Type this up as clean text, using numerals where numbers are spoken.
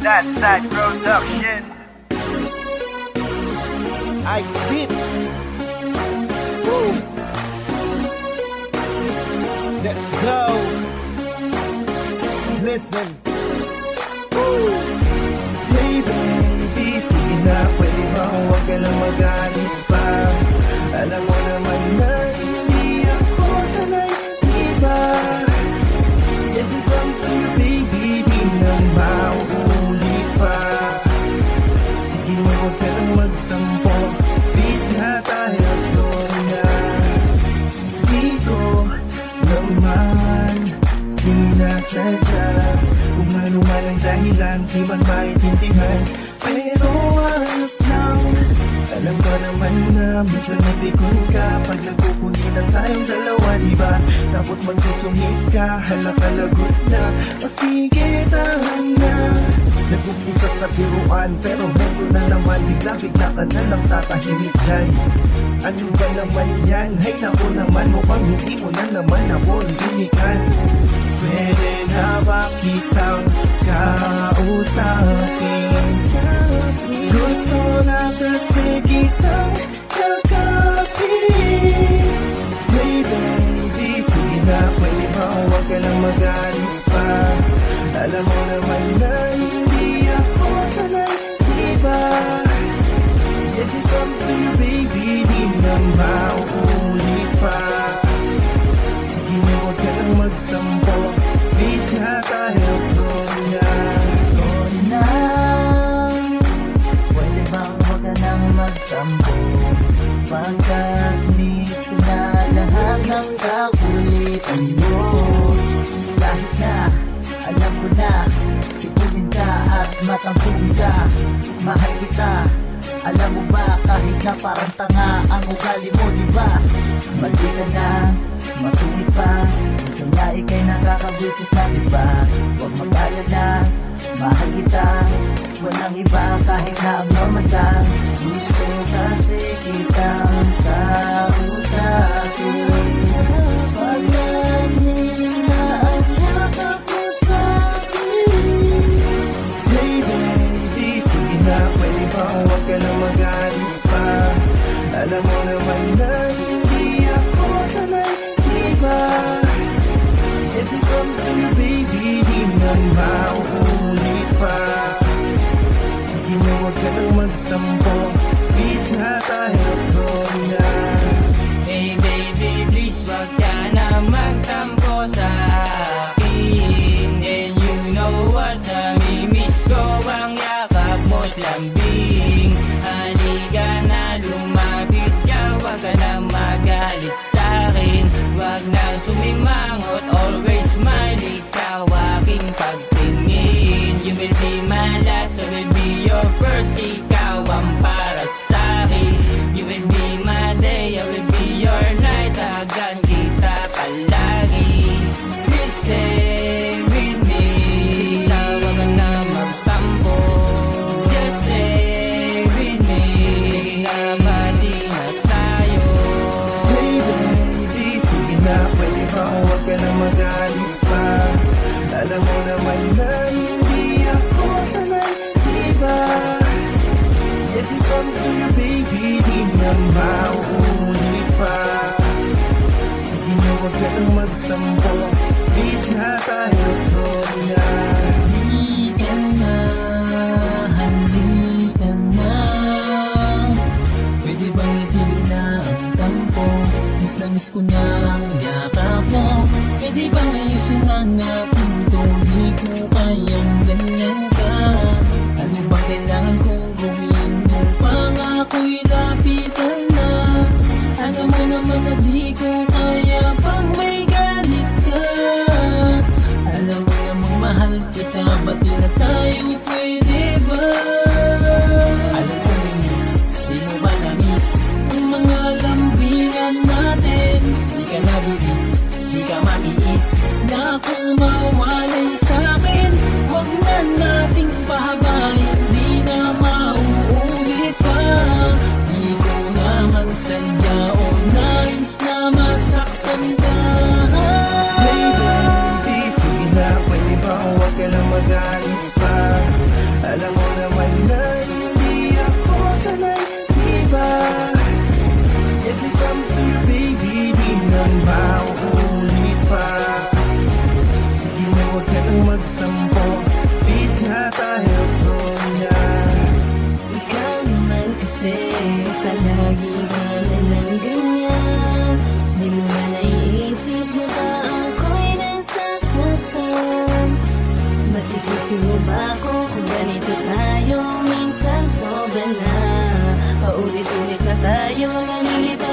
That Side Production. I beats. Woo. Let's go. Listen. Woo. Hey baby, sige na, pwede ba huwag ka na magalit pa? Alam mo naman na hindi ako sanay, diba? Yes, it comes to you baby, di na mauulit pa. Sige na, huwag ka nang magtampo, please na tayo, sorry na. Dito naman sinasadya, kung ano man ang dahilan, di man maintindihan, pero ayos lang. Alam ko naman na minsan nabikon ka pag nagpupulitan tayong dalawa, diba? Tapos magsusungit ka, halakalagot na, o sige, tahan na. Nag-umpisa sa biruan, pero meron na naman, bigla-bigla ka na lang tatahimik dyan. Ano ba naman yan? Hay naku naman, mukhang hindi mo na naman ako linikan. Pwede na ba kitang kausapin? Gusto na kasi kitang kakapin. Hey baby, sige na, pwede ba huwag ka nang magalit pa? Alam mo naman na hindi ako sanay, diba? Yes, it comes to you baby, di na mauulit pa. Sige na, huwag ka nang magtampo, please na tayo, sorry na. Sorry na, pwede bang huwag ka nang magtampo? Pagkat miss ko na lahat ng kakulitan mo. Kahit na alam ko na tipunin ka at matampung ka, mahal kita. Alam mo ba kahit na parang tanga ang ugali mo, diba? Mali ka na, masungit pa, minsan nga ika'y nakakabusit na, diba? Huwag mag-alala, mahal kita, walang iba kahit na abnormal ka. Gusto kasi kitang kausapin, pag nag-miss na ang yakap mo sa'kin. Hey baby, sige na, pwede ba huwag ka na magalit pa? Alam mo naman na hindi ako sanay, diba? Yes, it comes to you baby, di na mauulit pa. Sige na, huwag ka nang magtampo, please na tayo, sorry na. Hey baby, please wag ka na magtampo sa akin. And you know what, namimiss ko ang yakap mo't lambing. Halika na, lumapit ka, wag ka na magalit sa'kin. Wag na sumimangot, always smile, ikaw aking pagtingin. You will be my last, I will be your first, ikaw ang para sa'kin. You will be my day, I will be your night, tagan kita palagi. Please stay with me, wag ka na magtampo. Just stay with me, sige na bati na tayo. Hey baby, sige na, pwede ba huwag ka na magalit pa? Alam mo naman na hindi ako sanay, diba? Yes, it comes to you baby, di na mauulit pa. Sige na, huwag ka nang magtampo, please na tayo, sorry na. Halika na, halika na, pwede bang itigil na ang tampo? Miss na miss ko na ang yakap mo. Pwede bang ayusin na natin to? Di ko kayang ganyan ka. Ano bang kailangan kong gawin upang ako'y lapitan na? Alam mo naman na di ko kaya pag may galit ka. Alam mo namang mahal kita, ba't di na tayo pwede ba? Alam ko miss, di mo ba na-miss ang mga lambingan natin? Di ka nabibis, di ka matiis na kung mawalay sa'kin. Kasi palagi ka nalang ganyan. Di mo ba naiisip mo ba ako'y nasasaktan? Masisisi mo ba ako kung ganito tayo? Minsan sobra na, paulit-ulit na tayo nalilito